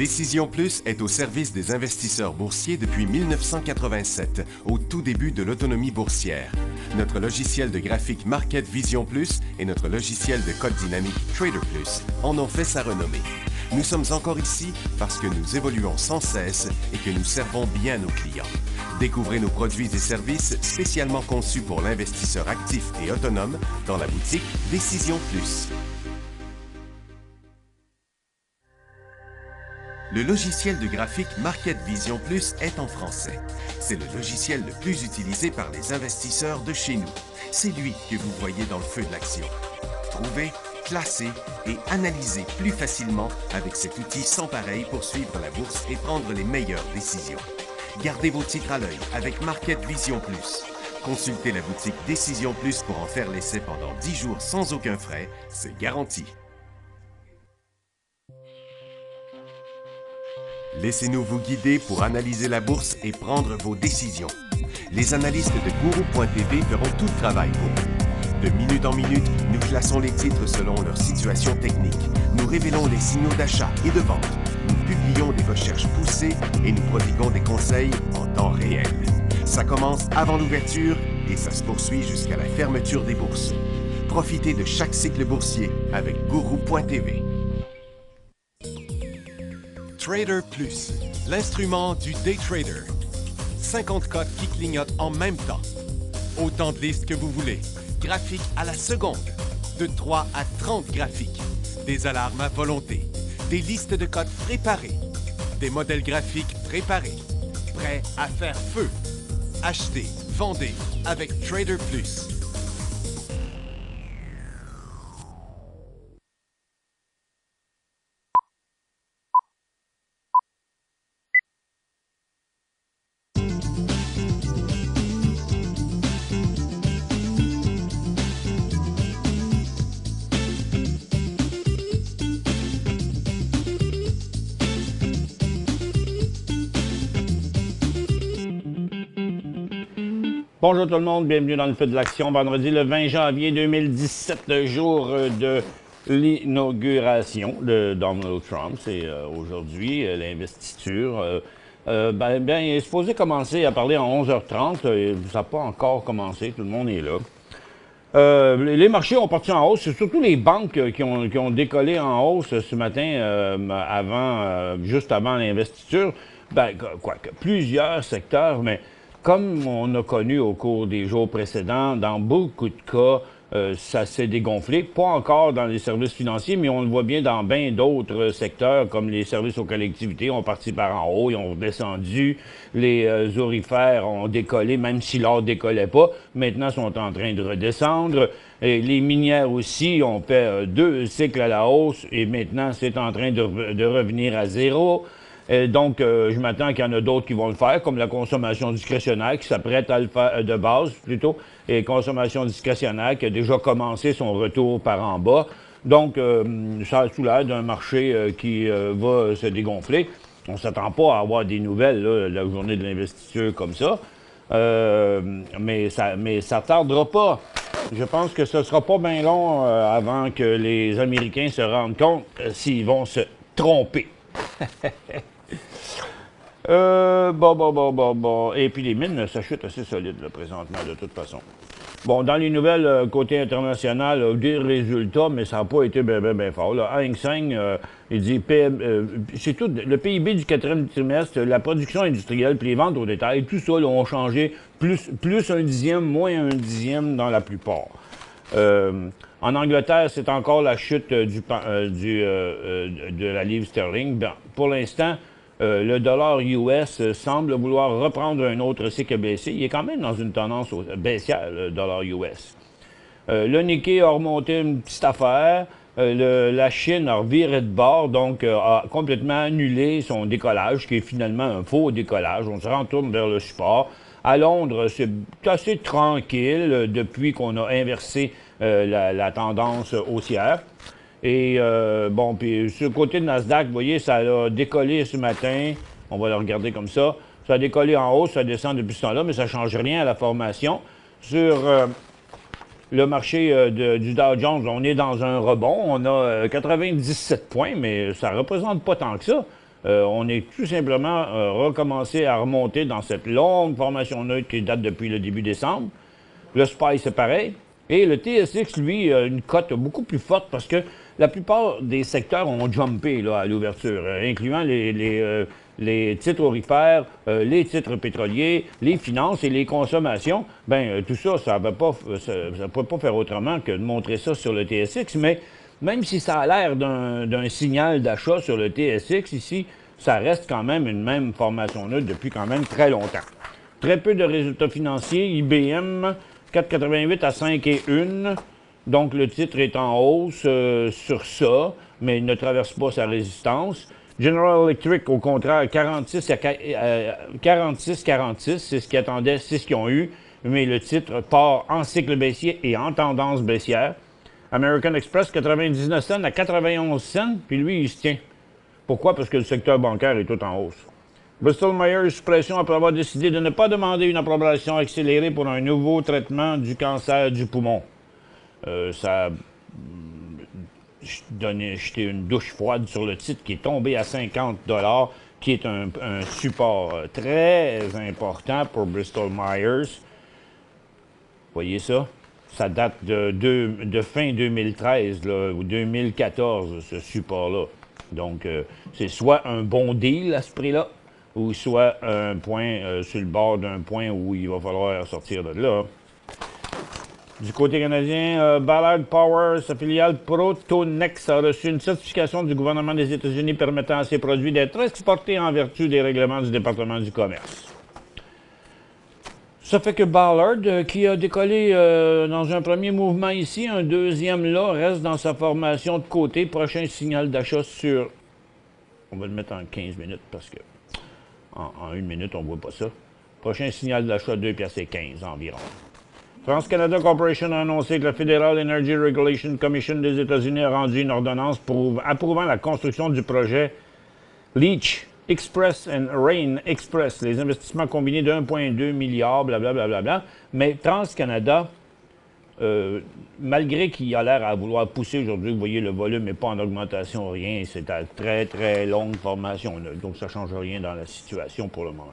Décision Plus est au service des investisseurs boursiers depuis 1987, au tout début de l'autonomie boursière. Notre logiciel de graphique Market Vision Plus et notre logiciel de code dynamique Trader Plus en ont fait sa renommée. Nous sommes encore ici parce que nous évoluons sans cesse et que nous servons bien nos clients. Découvrez nos produits et services spécialement conçus pour l'investisseur actif et autonome dans la boutique Décision Plus. Le logiciel de graphique Market Vision Plus est en français. C'est le logiciel le plus utilisé par les investisseurs de chez nous. C'est lui que vous voyez dans le feu de l'action. Trouvez, classez et analysez plus facilement avec cet outil sans pareil pour suivre la bourse et prendre les meilleures décisions. Gardez vos titres à l'œil avec Market Vision Plus. Consultez la boutique Décision Plus pour en faire l'essai pendant 10 jours sans aucun frais, c'est garanti. Laissez-nous vous guider pour analyser la bourse et prendre vos décisions. Les analystes de Guru.tv feront tout le travail pour vous. De minute en minute, nous classons les titres selon leur situation technique. Nous révélons les signaux d'achat et de vente. Nous publions des recherches poussées et nous prodiguons des conseils en temps réel. Ça commence avant l'ouverture et ça se poursuit jusqu'à la fermeture des bourses. Profitez de chaque cycle boursier avec Guru.tv. Trader Plus, l'instrument du day trader. 50 cotes qui clignotent en même temps. Autant de listes que vous voulez. Graphiques à la seconde. De 3 à 30 graphiques. Des alarmes à volonté. Des listes de cotes préparées. Des modèles graphiques préparés. Prêts à faire feu. Achetez, vendez avec Trader Plus. Bonjour tout le monde, bienvenue dans le feu de l'action. Vendredi le 20 janvier 2017, jour de l'inauguration de Donald Trump. C'est aujourd'hui l'investiture. Il est supposé commencer à parler à 11h30. Ça n'a pas encore commencé, tout le monde est là. Les marchés ont parti en hausse, c'est surtout les banques qui ont décollé en hausse ce matin, juste avant l'investiture. Quoique plusieurs secteurs, mais comme on a connu au cours des jours précédents, dans beaucoup de cas, ça s'est dégonflé. Pas encore dans les services financiers, mais on le voit bien dans bien d'autres secteurs, comme les services aux collectivités ont parti par en haut, ils ont redescendu. Les aurifères ont décollé, même si l'or décollait pas. Maintenant, sont en train de redescendre. Et les minières aussi ont fait 2 cycles à la hausse et maintenant, c'est en train de revenir à zéro. Donc, je m'attends qu'il y en a d'autres qui vont le faire, comme la consommation discrétionnaire, qui s'apprête à le faire de base, plutôt, et consommation discrétionnaire qui a déjà commencé son retour par en bas. Donc, ça a tout l'air d'un marché qui va se dégonfler. On ne s'attend pas à avoir des nouvelles, là, la journée de l'investiture comme ça, mais ça tardera pas. Je pense que ce ne sera pas bien long avant que les Américains se rendent compte s'ils vont se tromper. Et puis les mines, ça chute assez solide, là, présentement, de toute façon. Bon, dans les nouvelles, côté international, des résultats, mais ça n'a pas été bien fort. Là. Hang Seng, il dit, c'est tout, le PIB du 4e trimestre, la production industrielle, puis les ventes au détail, tout ça, là, ont changé plus un dixième, moins un dixième dans la plupart. En Angleterre, c'est encore la chute de la livre sterling. Ben, pour l'instant, le dollar US semble vouloir reprendre un autre cycle baissier. Il est quand même dans une tendance baissière, le dollar US. Le Nikkei a remonté une petite affaire. La Chine a reviré de bord, donc a complètement annulé son décollage, qui est finalement un faux décollage. On se retourne vers le support. À Londres, c'est assez tranquille depuis qu'on a inversé la tendance haussière. Et puis sur le côté de Nasdaq, vous voyez, ça a décollé ce matin. On va le regarder comme ça. Ça a décollé en hausse, ça descend depuis ce temps-là, mais ça ne change rien à la formation. Sur le marché du Dow Jones, on est dans un rebond. On a 97 points, mais ça ne représente pas tant que ça. On est tout simplement recommencé à remonter dans cette longue formation neutre qui date depuis le début décembre. Le SPY, c'est pareil. Et le TSX, lui, a une cote beaucoup plus forte parce que la plupart des secteurs ont jumpé là, à l'ouverture, incluant les titres aurifères, les titres pétroliers, les finances et les consommations. Bien, tout ça, ça ne peut pas faire autrement que de montrer ça sur le TSX, mais même si ça a l'air d'un signal d'achat sur le TSX, ici, ça reste quand même une même formation neutre depuis quand même très longtemps. Très peu de résultats financiers. IBM, 4,88 à 5,1. Donc, le titre est en hausse sur ça, mais il ne traverse pas sa résistance. General Electric, au contraire, 46,46, c'est ce qu'ils attendaient, c'est ce qu'ils ont eu, mais le titre part en cycle baissier et en tendance baissière. American Express, 99 cents à 91 cents, puis lui, il se tient. Pourquoi? Parce que le secteur bancaire est tout en hausse. Bristol Myers, suppression après avoir décidé de ne pas demander une approbation accélérée pour un nouveau traitement du cancer du poumon. Ça a jeté une douche froide sur le titre qui est tombé à 50 $, qui est un support très important pour Bristol Myers. Voyez ça? Ça date de fin 2013 là, ou 2014, ce support-là. Donc, c'est soit un bon deal à ce prix-là, ou soit un point sur le bord d'un point où il va falloir sortir de là. Du côté canadien, Ballard Power, sa filiale Protonex, a reçu une certification du gouvernement des États-Unis permettant à ses produits d'être exportés en vertu des règlements du département du commerce. Ça fait que Ballard, qui a décollé dans un premier mouvement ici, un deuxième là, reste dans sa formation de côté. Prochain signal d'achat sur... On va le mettre en 15 minutes parce que en 1 minute, on ne voit pas ça. Prochain signal d'achat, 2,15 $ environ. France-Canada Corporation a annoncé que la Federal Energy Regulation Commission des États-Unis a rendu une ordonnance approuvant la construction du projet Leach Express and Rain Express, les investissements combinés de 1,2 milliard, blablabla. Mais TransCanada, malgré qu'il a l'air à vouloir pousser aujourd'hui, vous voyez, le volume n'est pas en augmentation, rien. C'est à très, très longue formation. Donc, ça ne change rien dans la situation pour le moment.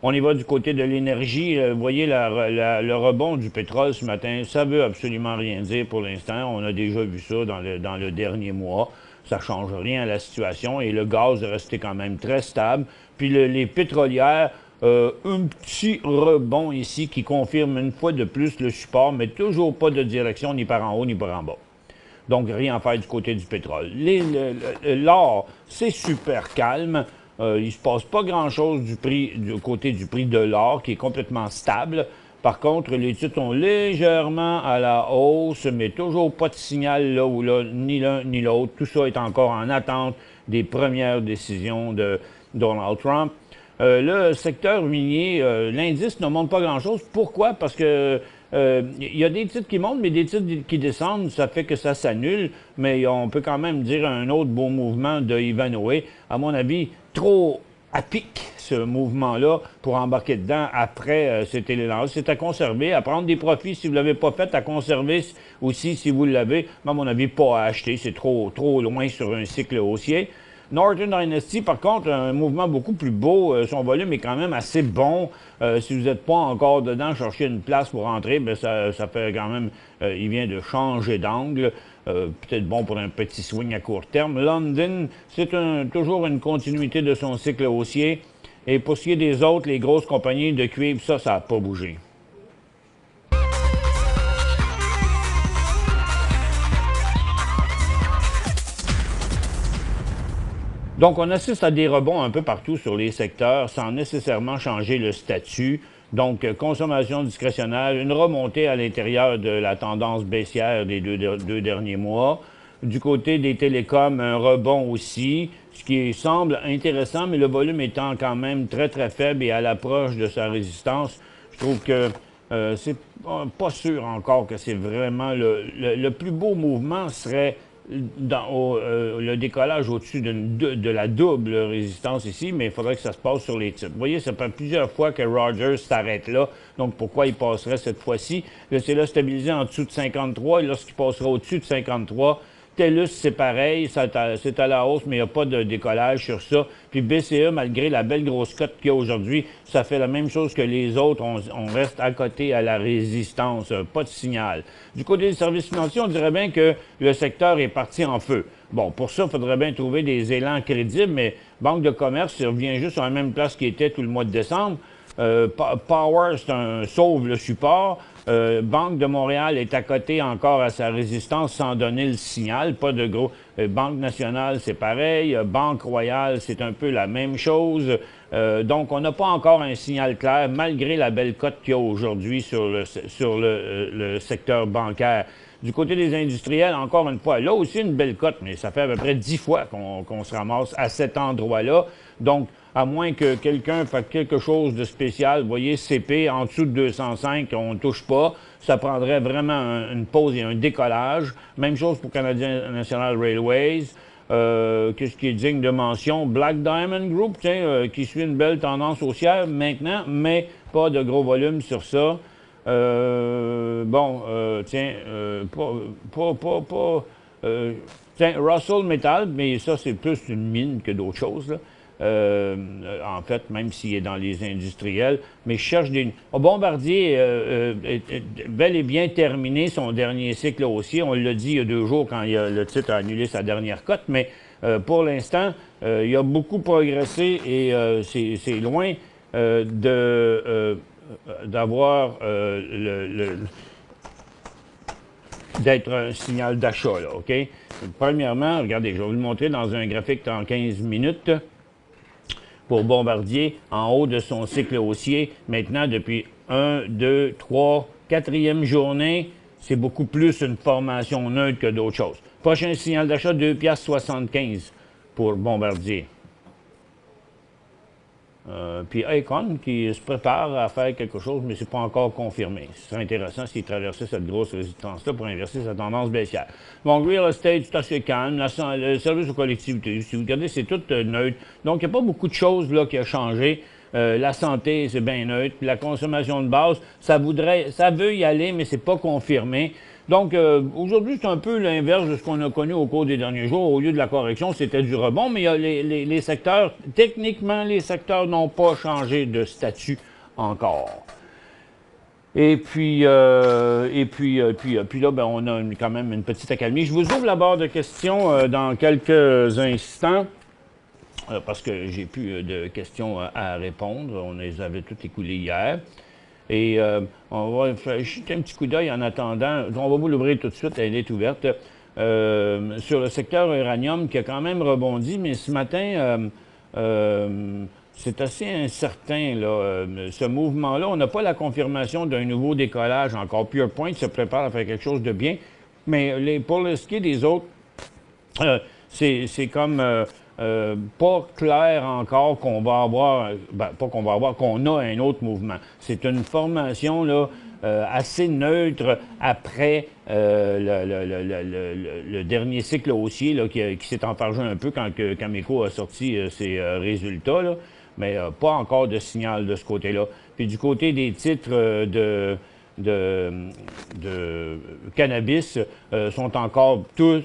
On y va du côté de l'énergie. Vous voyez le rebond du pétrole ce matin. Ça ne veut absolument rien dire pour l'instant. On a déjà vu ça dans le dernier mois. Ça ne change rien à la situation et le gaz est resté quand même très stable. Puis les pétrolières, un petit rebond ici qui confirme une fois de plus le support, mais toujours pas de direction ni par en haut ni par en bas. Donc rien à faire du côté du pétrole. L'or, c'est super calme. Il ne se passe pas grand-chose du côté du prix de l'or qui est complètement stable. Par contre, les titres sont légèrement à la hausse, mais toujours pas de signal là ou là, ni l'un ni l'autre. Tout ça est encore en attente des premières décisions de Donald Trump. Le secteur minier, l'indice ne monte pas grand-chose. Pourquoi? Parce que il y a des titres qui montent, mais des titres qui descendent, ça fait que ça s'annule. Mais on peut quand même dire un autre beau mouvement de Ivanhoe. À mon avis, trop à pic, ce mouvement-là, pour embarquer dedans après cet élan-là. C'est à conserver, à prendre des profits si vous ne l'avez pas fait, à conserver aussi si vous l'avez. Mais à mon avis, pas à acheter. C'est trop loin sur un cycle haussier. Northern Dynasty, par contre, un mouvement beaucoup plus beau. Son volume est quand même assez bon. Si vous n'êtes pas encore dedans, cherchez une place pour entrer, bien, ça fait quand même... il vient de changer d'angle. Peut-être bon pour un petit swing à court terme. London, c'est toujours une continuité de son cycle haussier. Et pour ce qui est des autres, les grosses compagnies de cuivre, ça n'a pas bougé. Donc, on assiste à des rebonds un peu partout sur les secteurs sans nécessairement changer le statut. Donc, consommation discrétionnaire, une remontée à l'intérieur de la tendance baissière des deux derniers mois. Du côté des télécoms, un rebond aussi, ce qui semble intéressant, mais le volume étant quand même très, très faible et à l'approche de sa résistance, je trouve que c'est pas sûr encore que c'est vraiment le plus beau mouvement serait le décollage au-dessus de la double résistance ici, mais il faudrait que ça se passe sur les titres. Vous voyez, ça fait plusieurs fois que Rogers s'arrête là, donc pourquoi il passerait cette fois-ci? C'est là stabilisé en dessous de 53, et lorsqu'il passera au-dessus de 53, TELUS, c'est pareil, c'est à la hausse, mais il n'y a pas de décollage sur ça. Puis BCE, malgré la belle grosse cote qu'il y a aujourd'hui, ça fait la même chose que les autres. On reste à côté à la résistance, pas de signal. Du côté des services financiers, on dirait bien que le secteur est parti en feu. Bon, pour ça, il faudrait bien trouver des élans crédibles, mais Banque de commerce, il revient juste à la même place qu'il était tout le mois de décembre. Power, sauve le support. Banque de Montréal est à côté encore à sa résistance sans donner le signal. Pas de gros. Banque nationale, c'est pareil. Banque Royale, c'est un peu la même chose. Donc, on n'a pas encore un signal clair, malgré la belle cote qu'il y a aujourd'hui sur le secteur bancaire. Du côté des industriels, encore une fois, là aussi une belle cote, mais ça fait à peu près 10 fois qu'on se ramasse à cet endroit-là. Donc, à moins que quelqu'un fasse quelque chose de spécial, vous voyez, CP en dessous de 205, on ne touche pas. Ça prendrait vraiment une pause et un décollage. Même chose pour Canadian National Railways. Qu'est-ce qui est digne de mention? Black Diamond Group, qui suit une belle tendance haussière maintenant, mais pas de gros volume sur ça. Russell Metal, mais ça, c'est plus une mine que d'autres choses, là. En fait, même s'il est dans les industriels, mais je cherche des... Bombardier bel et bien terminé son dernier cycle haussier. On l'a dit il y a 2 jours quand le titre a annulé sa dernière cote, mais pour l'instant, il a beaucoup progressé et c'est loin d'avoir d'être un signal d'achat, là, OK? Premièrement, regardez, je vais vous le montrer dans un graphique en 15 minutes pour Bombardier, en haut de son cycle haussier. Maintenant, depuis 1, 2, 3, 4e journée, c'est beaucoup plus une formation neutre que d'autres choses. Prochain signal d'achat, 2,75 pour Bombardier. Puis Icon qui se prépare à faire quelque chose, mais ce n'est pas encore confirmé. Ce serait intéressant s'il traversait cette grosse résistance-là pour inverser sa tendance baissière. Donc, Real Estate, c'est assez calme. Le service aux collectivités, si vous regardez, c'est tout neutre. Donc, il n'y a pas beaucoup de choses là, qui ont changé. La santé, c'est bien neutre. Puis la consommation de base, ça veut y aller, mais c'est pas confirmé. Donc, aujourd'hui, c'est un peu l'inverse de ce qu'on a connu au cours des derniers jours. Au lieu de la correction, c'était du rebond, mais il y a les secteurs, techniquement, les secteurs n'ont pas changé de statut encore. Et puis là, ben, on a quand même une petite accalmie. Je vous ouvre la barre de questions dans quelques instants. Parce que j'ai plus de questions à répondre. On les avait toutes écoulées hier. Et on va jeter un petit coup d'œil en attendant. On va vous l'ouvrir tout de suite, elle est ouverte. Sur le secteur uranium qui a quand même rebondi, mais ce matin, c'est assez incertain, là. Ce mouvement-là, on n'a pas la confirmation d'un nouveau décollage encore. PurePoint se prépare à faire quelque chose de bien. Mais pour ce qui est des autres, c'est comme... pas clair encore qu'on va avoir, qu'on a un autre mouvement. C'est une formation là, assez neutre après le dernier cycle haussier là, qui s'est enfargé un peu quand Cameco a sorti ses résultats, là, mais pas encore de signal de ce côté-là. Puis du côté des titres de cannabis sont encore tous,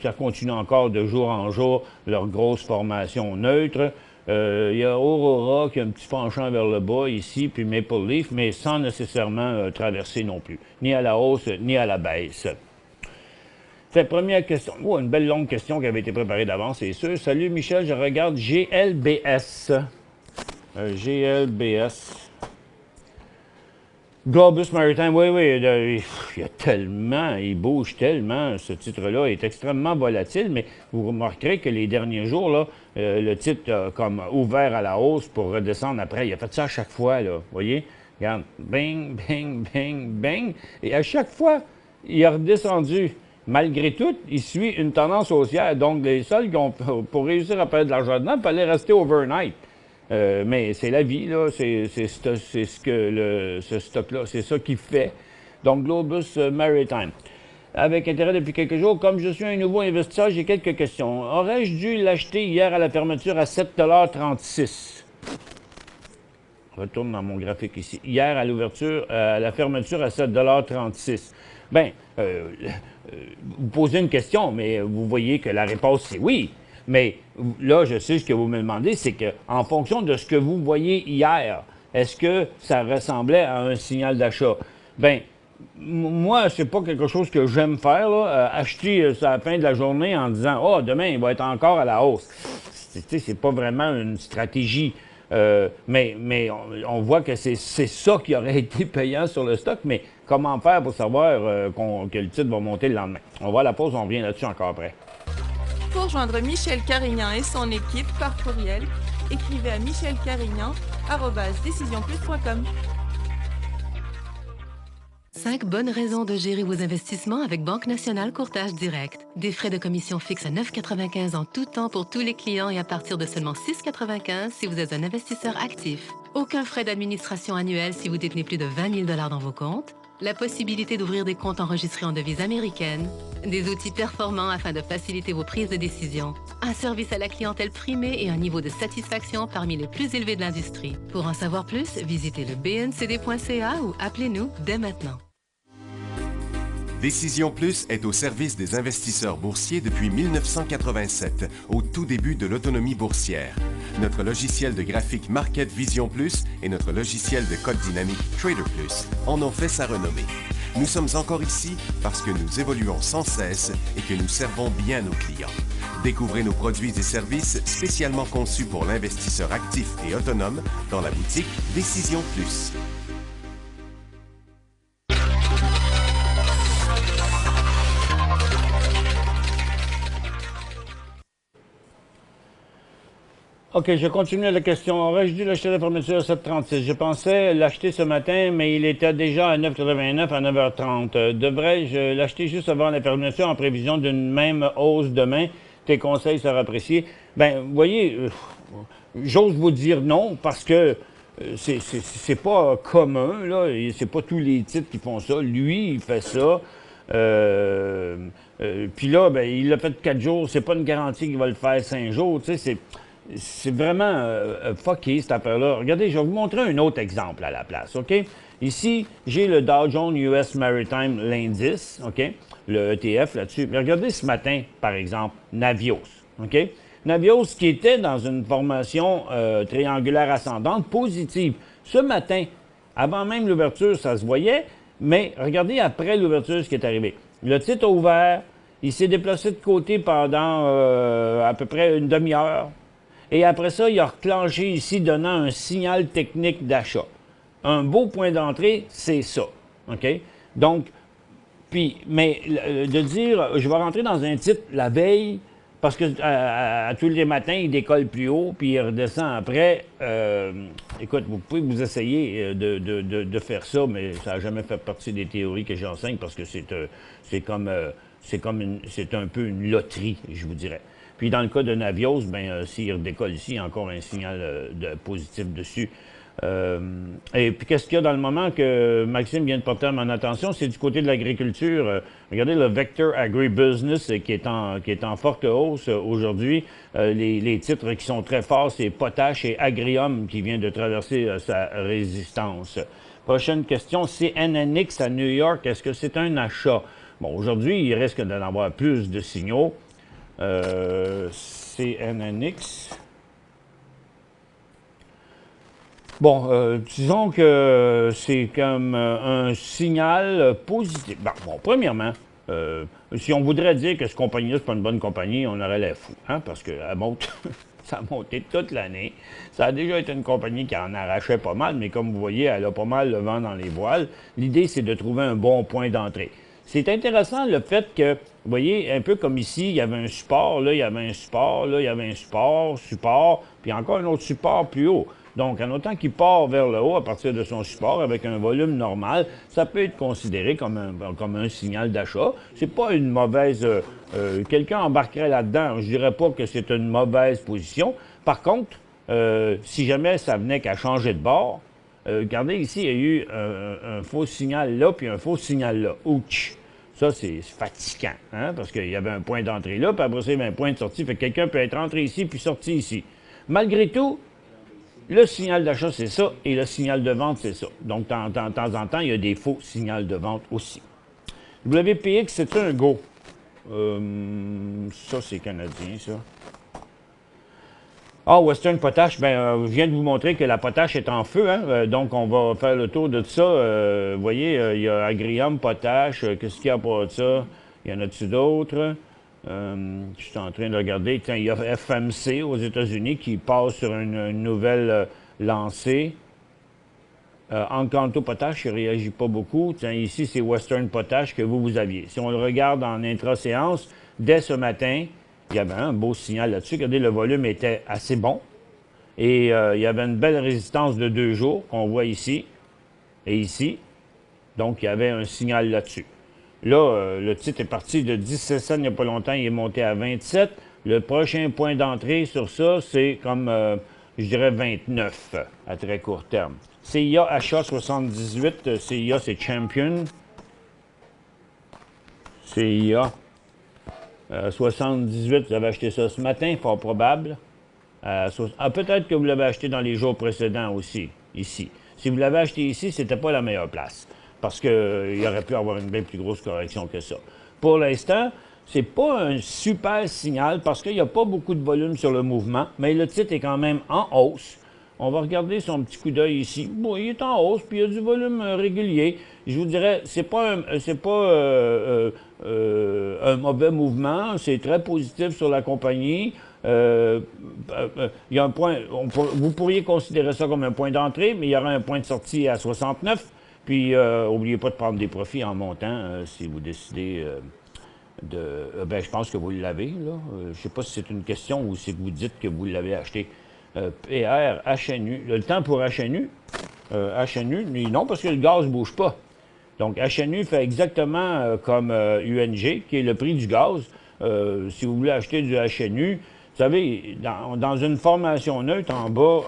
ça continue encore de jour en jour leur grosse formation neutre. Il y a Aurora qui a un petit penchant vers le bas ici, puis Maple Leaf, mais sans nécessairement traverser non plus, ni à la hausse, ni à la baisse. Cette première question, une belle longue question qui avait été préparée d'avance, c'est sûr. Salut Michel, je regarde GLBS. GLBS. Globus Maritime, oui, il y a tellement, il bouge tellement, ce titre-là est extrêmement volatile, mais vous remarquerez que les derniers jours, là, le titre a comme ouvert à la hausse pour redescendre après. Il a fait ça à chaque fois, là, vous voyez? Regarde, bang, bang, bang, bang, et à chaque fois, il a redescendu. Malgré tout, il suit une tendance haussière, donc les seuls qui ont, pour réussir à perdre de l'argent dedans, il fallait rester overnight. Mais c'est la vie, là, c'est ce que ce stock-là, c'est ça qu'il fait. Donc, Globus Maritime. Avec intérêt depuis quelques jours, comme je suis un nouveau investisseur, j'ai quelques questions. Aurais-je dû l'acheter hier à la fermeture à 7,36 $? retourne dans mon graphique ici. Hier, à l'ouverture, à la fermeture à 7,36 $. Bien, vous posez une question, mais vous voyez que la réponse, c'est oui. Mais là, je sais ce que vous me demandez, c'est qu'en fonction de ce que vous voyez hier, est-ce que ça ressemblait à un signal d'achat? Bien, moi, c'est pas quelque chose que j'aime faire, là, acheter à la fin de la journée en disant « Ah, demain, il va être encore à la hausse ». C'est pas vraiment une stratégie. Mais on voit que c'est ça qui aurait été payant sur le stock, mais comment faire pour savoir que le titre va monter le lendemain? On va à la pause, on revient là-dessus encore après. Pour rejoindre Michel Carignan et son équipe par courriel, écrivez à michelcarignan@decisionplus.com. 5 bonnes raisons de gérer vos investissements avec Banque Nationale Courtage Direct. Des frais de commission fixes à 9,95 en tout temps pour tous les clients et à partir de seulement 6,95 si vous êtes un investisseur actif. Aucun frais d'administration annuel si vous détenez plus de 20 000 $ dans vos comptes. La possibilité d'ouvrir des comptes enregistrés en devise américaine. Des outils performants afin de faciliter vos prises de décision. Un service à la clientèle primé et un niveau de satisfaction parmi les plus élevés de l'industrie. Pour en savoir plus, visitez le bncd.ca ou appelez-nous dès maintenant. Décision Plus est au service des investisseurs boursiers depuis 1987, au tout début de l'autonomie boursière. Notre logiciel de graphique Market Vision Plus et notre logiciel de code dynamique Trader Plus en ont fait sa renommée. Nous sommes encore ici parce que nous évoluons sans cesse et que nous servons bien nos clients. Découvrez nos produits et services spécialement conçus pour l'investisseur actif et autonome dans la boutique Décision Plus. OK, je continue la question. Aurais-je dû l'acheter à la fermeture à 7,36 $? Je pensais l'acheter ce matin, mais il était déjà à 9,89 à 9h30. Devrais-je l'acheter juste avant la fermeture en prévision d'une même hausse demain? Tes conseils seraient appréciés. Bien, vous voyez, j'ose vous dire non parce que c'est pas commun, là. C'est pas tous les titres qui font ça. Lui, il fait ça. Puis là, ben, il l'a fait 4 jours. C'est pas une garantie qu'il va le faire 5 jours. Tu sais, c'est vraiment fucké, cette affaire-là. Regardez, je vais vous montrer un autre exemple à la place, OK? Ici, j'ai le Dow Jones US Maritime, l'indice, OK? Le ETF là-dessus. Mais regardez ce matin, par exemple, Navios, OK? Navios qui était dans une formation triangulaire ascendante positive. Ce matin, avant même l'ouverture, ça se voyait, mais regardez après l'ouverture ce qui est arrivé. Le titre a ouvert, il s'est déplacé de côté pendant à peu près une demi-heure. Et après ça, il a reclenché ici, donnant un signal technique d'achat. Un beau point d'entrée, c'est ça. OK? Donc, mais de dire, je vais rentrer dans un titre la veille, parce que à tous les matins, il décolle plus haut, puis il redescend après. Écoute, vous pouvez vous essayer de faire ça, mais ça n'a jamais fait partie des théories que j'enseigne, parce que c'est un peu une loterie, je vous dirais. Puis dans le cas de Navios, bien, s'il redécolle ici, il y a encore un signal positif dessus. Et puis qu'est-ce qu'il y a dans le moment que Maxime vient de porter à mon attention, c'est du côté de l'agriculture. Regardez le Vector Agribusiness qui est en forte hausse aujourd'hui. Les titres qui sont très forts, c'est Potash et Agrium qui vient de traverser sa résistance. Prochaine question, c'est NNX à New York. Est-ce que c'est un achat? Bon, aujourd'hui, il risque d'en avoir plus de signaux. CNNX. Bon, disons que c'est comme un signal positif. Bon, premièrement, si on voudrait dire que cette compagnie-là, c'est pas une bonne compagnie, on aurait l'air fou, hein, parce qu'elle monte, ça a monté toute l'année. Ça a déjà été une compagnie qui en arrachait pas mal, mais comme vous voyez, elle a pas mal le vent dans les voiles. L'idée, c'est de trouver un bon point d'entrée. C'est intéressant le fait que, vous voyez, un peu comme ici, il y avait un support, là, il y avait un support, là, il y avait un support, puis encore un autre support plus haut. Donc, en autant qu'il part vers le haut à partir de son support avec un volume normal, ça peut être considéré comme un signal d'achat. C'est pas une mauvaise... quelqu'un embarquerait là-dedans. Je dirais pas que c'est une mauvaise position. Par contre, si jamais ça venait qu'à changer de bord, regardez ici, il y a eu un faux signal là, puis un faux signal là. Ouch! Ça, c'est fatigant, hein, parce qu'il y avait un point d'entrée là, puis après ça, il y avait un point de sortie. Fait que quelqu'un peut être entré ici, puis sorti ici. Malgré tout, Le signal d'achat, c'est ça, et le signal de vente, c'est ça. Donc, de temps en temps, il y a des faux signaux de vente aussi. WPX, c'est un go. Ça, c'est canadien, ça. Ah, Western Potash, je viens de vous montrer que la potache est en feu, hein? Donc on va faire le tour de ça. Vous voyez, il y a Agrium, Potache, qu'est-ce qu'il y a pour ça? Il y en a-tu d'autres? Je suis en train de regarder. Tiens, il y a FMC aux États-Unis qui passe sur une nouvelle lancée. Encanto Potash, il ne réagit pas beaucoup. Tiens, ici, c'est Western Potash que vous aviez. Si on le regarde en intra-séance, dès ce matin, il y avait un beau signal là-dessus. Regardez, le volume était assez bon. Et il y avait une belle résistance de 2 jours qu'on voit ici et ici. Donc, il y avait un signal là-dessus. Là, le titre est parti de 17 cents il n'y a pas longtemps. Il est monté à 27. Le prochain point d'entrée sur ça, c'est comme, je dirais, 29 à très court terme. CIA achat 78. CIA, c'est Champion. CIA. 78, vous avez acheté ça ce matin, fort probable. Peut-être que vous l'avez acheté dans les jours précédents aussi, ici. Si vous l'avez acheté ici, c'était pas la meilleure place, parce qu'il aurait pu avoir une bien plus grosse correction que ça. Pour l'instant, c'est pas un super signal, parce qu'il n'y a pas beaucoup de volume sur le mouvement, mais le titre est quand même en hausse. On va regarder son petit coup d'œil ici. Bon, il est en hausse, puis il y a du volume régulier. Je vous dirais, c'est pas un mauvais mouvement. C'est très positif sur la compagnie. Il y a un point, vous pourriez considérer ça comme un point d'entrée, mais il y aura un point de sortie à 69. Puis, n'oubliez pas de prendre des profits en montant si vous décidez je pense que vous l'avez, là. Je ne sais pas si c'est une question ou si vous dites que vous l'avez acheté. PR, HNU. Le temps pour HNU, non, parce que le gaz ne bouge pas. Donc, HNU fait exactement comme UNG, qui est le prix du gaz. Si vous voulez acheter du HNU, vous savez, dans une formation neutre en bas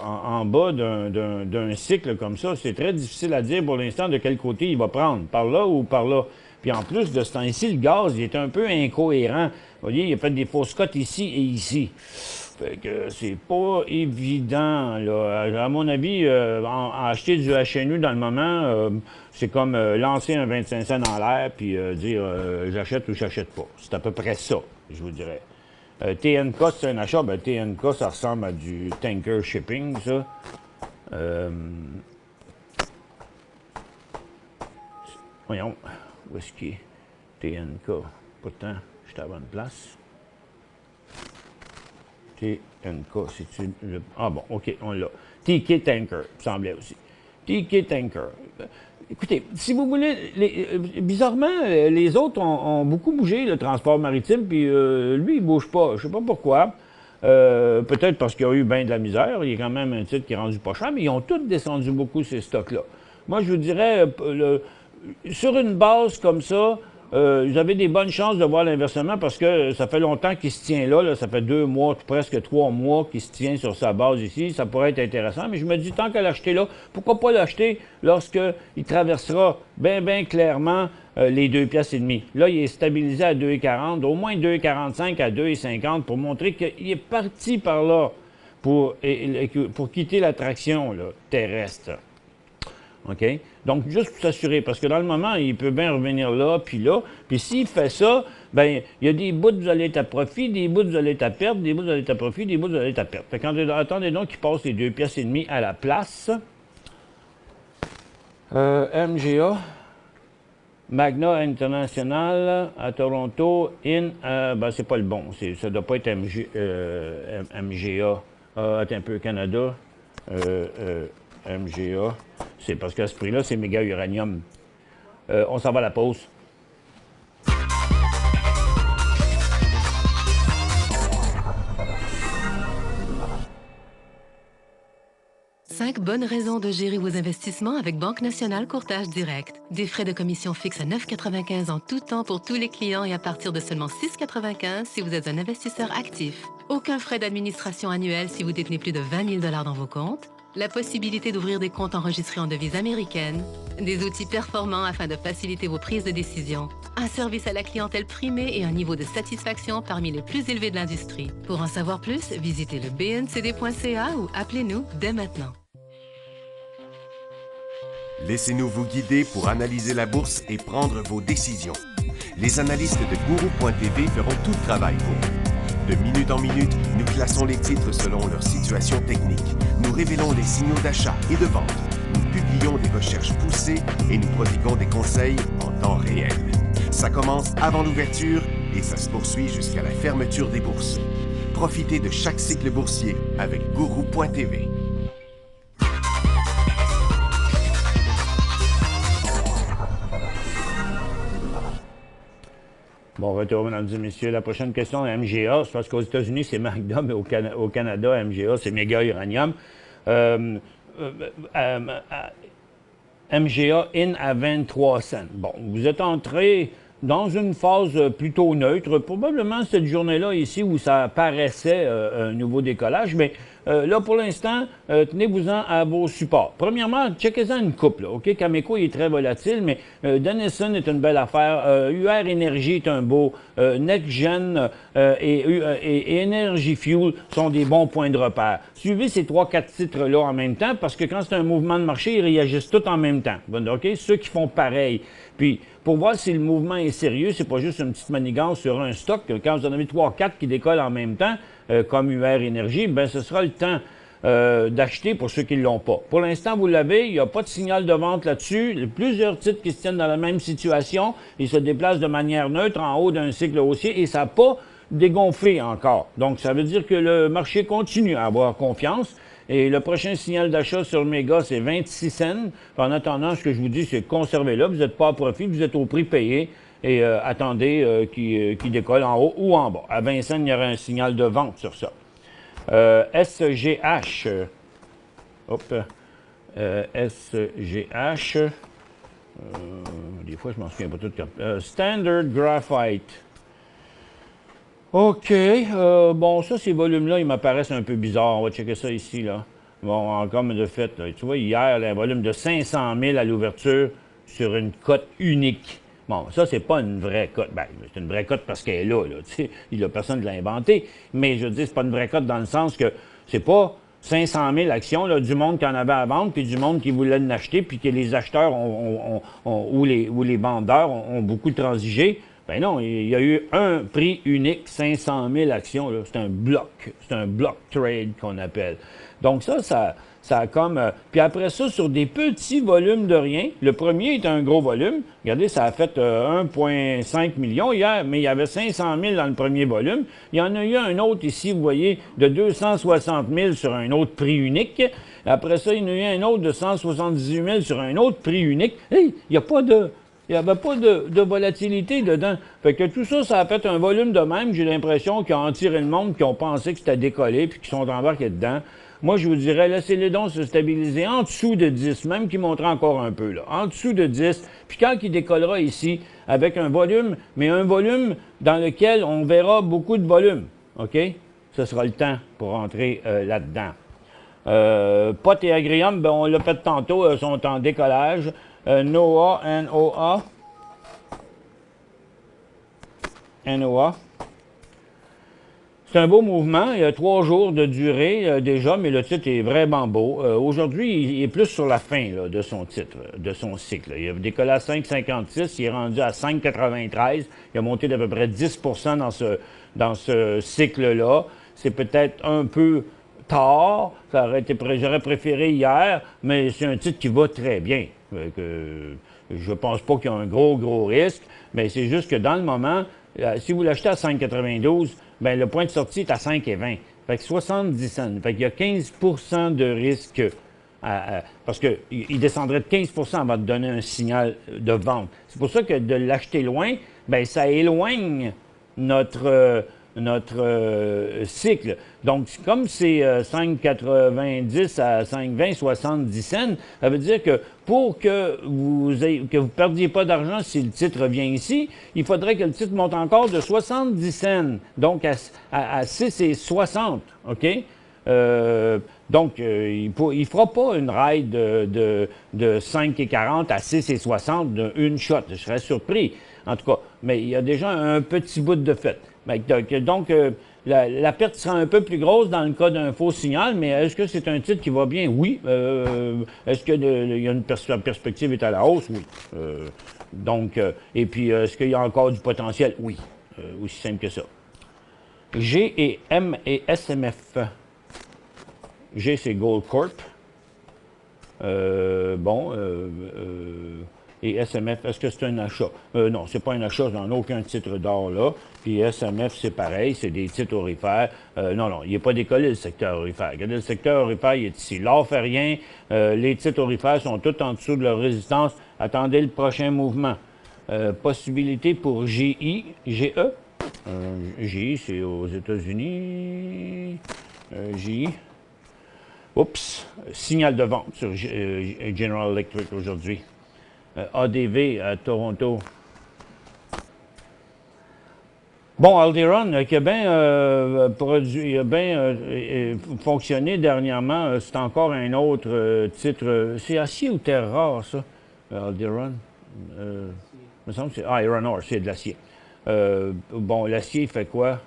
d'un cycle comme ça, c'est très difficile à dire pour l'instant de quel côté il va prendre, par là ou par là. Puis en plus de ce temps-ci, le gaz, il est un peu incohérent. Vous voyez, il a fait des fausses cotes ici et ici. Fait que c'est pas évident, là. À mon avis, acheter du HNU dans le moment, c'est comme lancer un 25 cents dans l'air puis dire j'achète ou j'achète pas. C'est à peu près ça, je vous dirais. TNK, c'est un achat. Ben, TNK, ça ressemble à du tanker shipping, ça. Voyons, où est-ce qu'il est? TNK. Pourtant, j'étais à la bonne place. TNK, c'est-tu le... Ah bon, OK, on l'a. TK Tanker, semblait aussi. TK Tanker. Écoutez, si vous voulez, bizarrement, les autres ont beaucoup bougé, le transport maritime, puis lui, il ne bouge pas. Je ne sais pas pourquoi. Peut-être parce qu'il y a eu bien de la misère. Il y a quand même un titre qui est rendu pas cher, mais ils ont tous descendu beaucoup, ces stocks-là. Moi, je vous dirais, sur une base comme ça, vous avez des bonnes chances de voir l'inversement parce que ça fait longtemps qu'il se tient là, ça fait 2 mois, presque 3 mois qu'il se tient sur sa base ici. Ça pourrait être intéressant, mais je me dis, tant qu'à l'acheter là, pourquoi pas l'acheter lorsqu'il traversera bien clairement les 2,5 piastres. Là, il est stabilisé à 2,40, au moins 2,45 à 2,50 pour montrer qu'il est parti par là pour quitter l'attraction terrestre. OK? Donc, juste pour s'assurer, parce que dans le moment, il peut bien revenir là, puis là. Puis s'il fait ça, bien, il y a des bouts, vous allez être à profit, des bouts, vous allez être à perte, des bouts, vous allez être à profit, des bouts, vous allez être à perte. Fait attendez donc qu'il passe les 2,5 piastres à la place. MGA, Magna International à Toronto, c'est pas le bon. Ça doit pas être MGA. Attends un peu, Canada. MGA, c'est parce qu'à ce prix-là, c'est méga uranium. On s'en va à la pause. Cinq bonnes raisons de gérer vos investissements avec Banque Nationale Courtage Direct. Des frais de commission fixes à 9,95 en tout temps pour tous les clients et à partir de seulement 6,95 si vous êtes un investisseur actif. Aucun frais d'administration annuel si vous détenez plus de 20 000 $ dans vos comptes. la possibilité d'ouvrir des comptes enregistrés en devises américaines, des outils performants afin de faciliter vos prises de décision, un service à la clientèle primé et un niveau de satisfaction parmi les plus élevés de l'industrie. Pour en savoir plus, visitez le bncd.ca ou appelez-nous dès maintenant. Laissez-nous vous guider pour analyser la bourse et prendre vos décisions. Les analystes de Guru.tv feront tout le travail pour vous. De minute en minute, nous classons les titres selon leur situation technique. Nous révélons les signaux d'achat et de vente. Nous publions des recherches poussées et nous prodiguons des conseils en temps réel. Ça commence avant l'ouverture et ça se poursuit jusqu'à la fermeture des bourses. Profitez de chaque cycle boursier avec Guru.tv. Bon retour, mesdames et messieurs. La prochaine question, MGA. C'est parce qu'aux États-Unis, c'est Magda, mais au Canada, MGA, c'est méga uranium. MGA in à 23 cents. Bon, vous êtes entré dans une phase plutôt neutre. Probablement cette journée-là ici où ça paraissait un nouveau décollage, mais là, pour l'instant, tenez-vous-en à vos supports. Premièrement, checkez-en une couple. OK? Cameco est très volatile, mais Denison est une belle affaire. UR Energy est un beau. NextGen et Energy Fuel sont des bons points de repère. Suivez ces 3-4 titres-là en même temps, parce que quand c'est un mouvement de marché, ils réagissent tous en même temps. OK? Ceux qui font pareil. Puis, pour voir si le mouvement est sérieux, c'est pas juste une petite manigance sur un stock. Quand vous en avez 3-4 qui décollent en même temps, comme UR Énergie, ben ce sera le temps d'acheter pour ceux qui ne l'ont pas. Pour l'instant, vous l'avez, il n'y a pas de signal de vente là-dessus. Il y a plusieurs titres qui se tiennent dans la même situation. Ils se déplacent de manière neutre en haut d'un cycle haussier et ça n'a pas dégonflé encore. Donc, ça veut dire que le marché continue à avoir confiance. Et le prochain signal d'achat sur Mega, c'est 26 cents. En attendant, ce que je vous dis, c'est conservez là. Vous n'êtes pas à profit, vous êtes au prix payé. Et attendez qu'il décolle en haut ou en bas. À 20 cents, il y aura un signal de vente sur ça. SGH. SGH. Des fois, je m'en souviens pas tout comme Standard Graphite. OK. Bon, ça, ces volumes-là, ils m'apparaissent un peu bizarres. On va checker ça ici, là. Bon, comme de fait, là, tu vois, hier, là, un volume de 500 000 à l'ouverture sur une cote unique. Bon, ça, c'est pas une vraie cote. Ben, c'est une vraie cote parce qu'elle est là, tu sais. Il y a personne qui l'a inventé. Mais je dis, c'est pas une vraie cote dans le sens que c'est pas 500 000 actions, là, du monde qui en avait à vendre, puis du monde qui voulait l'acheter, puis que les acheteurs ou les vendeurs ont beaucoup transigé. Ben non, il y a eu un prix unique, 500 000 actions. C'est un bloc trade qu'on appelle. Donc ça a comme... puis après ça, sur des petits volumes de rien, le premier est un gros volume. Regardez, ça a fait 1,5 million hier, mais il y avait 500 000 dans le premier volume. Il y en a eu un autre ici, vous voyez, de 260 000 sur un autre prix unique. Après ça, il y en a eu un autre de 178 000 sur un autre prix unique. Hey, il n'y a pas de... Il n'y avait pas de volatilité dedans. Fait que tout ça, ça a fait un volume de même. J'ai l'impression qu'ils ont tiré le monde, qu'ils ont pensé que c'était décollé, puis qu'ils sont embarqués dedans. Moi, je vous dirais, laissez-les donc se stabiliser en dessous de 10, même qu'ils montrent encore un peu, là. En dessous de 10. Puis quand il décollera ici, avec un volume, mais un volume dans lequel on verra beaucoup de volume. OK? Ce sera le temps pour rentrer là-dedans. Pot et Agrium, ben, on l'a fait tantôt, sont en décollage. NOA. C'est un beau mouvement. Il y a 3 jours de durée déjà, mais le titre est vraiment beau. Aujourd'hui, il est plus sur la fin là, de son titre, de son cycle. Il a décollé à 5,56, il est rendu à 5,93. Il a monté d'à peu près 10 dans ce cycle-là. C'est peut-être un peu tard. J'aurais préféré hier, mais c'est un titre qui va très bien. Je pense pas qu'il y a un gros risque, mais c'est juste que dans le moment, si vous l'achetez à 5,92, ben le point de sortie est à 5,20. Fait que 70 cents. Fait qu'il y a 15 de risque, parce qu'il descendrait de 15 avant de donner un signal de vente. C'est pour ça que de l'acheter loin, ben ça éloigne notre cycle. Donc, comme c'est 5,90 à 5,20, 70 cents, ça veut dire que pour que vous perdiez pas d'argent si le titre revient ici, il faudrait que le titre monte encore de 70 cents, donc à 6,60, OK? Donc, il ne fera pas une ride de 5,40 à 6,60 d'une shot. Je serais surpris, en tout cas. Mais il y a déjà un petit bout de fait. Donc, la perte sera un peu plus grosse dans le cas d'un faux signal, mais est-ce que c'est un titre qui va bien? Oui. Est-ce qu'il y a la perspective est à la hausse? Oui. Donc, et puis, est-ce qu'il y a encore du potentiel? Oui. Aussi simple que ça. G et M et SMF. G, c'est Gold Corp. Et SMF, est-ce que c'est un achat? Non, c'est pas un achat dans aucun titre d'or là. Puis SMF, c'est pareil, c'est des titres aurifères. Non, il n'est pas décollé le secteur aurifère. Regardez, le secteur aurifère, il est ici. L'or fait rien. Les titres aurifères sont tous en dessous de leur résistance. Attendez le prochain mouvement. Possibilité pour GE. GE, c'est aux États-Unis. GE. Oups, signal de vente sur General Electric aujourd'hui. ADV à Toronto. Bon, Alderon, qui a bien fonctionné dernièrement, c'est encore un autre titre. C'est acier ou terre rare, ça, Alderon? Il me semble que c'est Iron Ore, c'est de l'acier. Bon, l'acier, il fait quoi?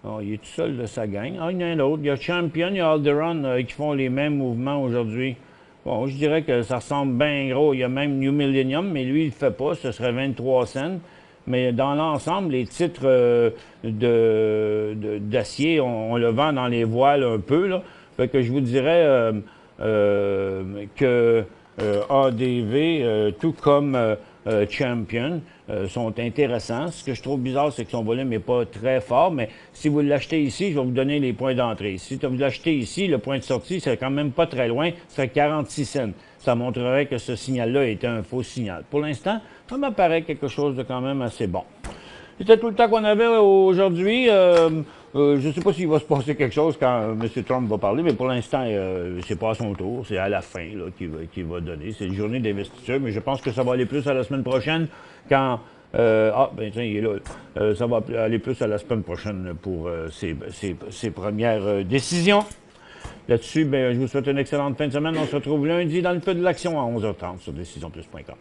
Oh, il est tout seul de sa gang. Ah, il y en a un autre. Il y a Champion, il y a Alderon qui font les mêmes mouvements aujourd'hui. Bon, je dirais que ça ressemble bien gros. Il y a même New Millennium, mais lui, il ne le fait pas. Ce serait 23 cents. Mais dans l'ensemble, les titres d'acier, on le vend dans les voiles un peu, là. Fait que je vous dirais que ADV, tout comme Champion, sont intéressants. Ce que je trouve bizarre, c'est que son volume n'est pas très fort, mais si vous l'achetez ici, je vais vous donner les points d'entrée. Si vous l'achetez ici, le point de sortie, c'est quand même pas très loin, c'est 46 cents. Ça montrerait que ce signal-là était un faux signal. Pour l'instant, ça m'apparaît quelque chose de quand même assez bon. C'était tout le temps qu'on avait aujourd'hui. Je ne sais pas s'il va se passer quelque chose quand M. Trump va parler, mais pour l'instant, c'est pas à son tour. C'est à la fin qu'il va donner. C'est une journée d'investiture, mais je pense que ça va aller plus à la semaine prochaine quand... tiens, il est là. Ça va aller plus à la semaine prochaine pour ses premières décisions. Là-dessus, je vous souhaite une excellente fin de semaine. On se retrouve lundi dans le feu de l'action à 11h30 sur décisionplus.com.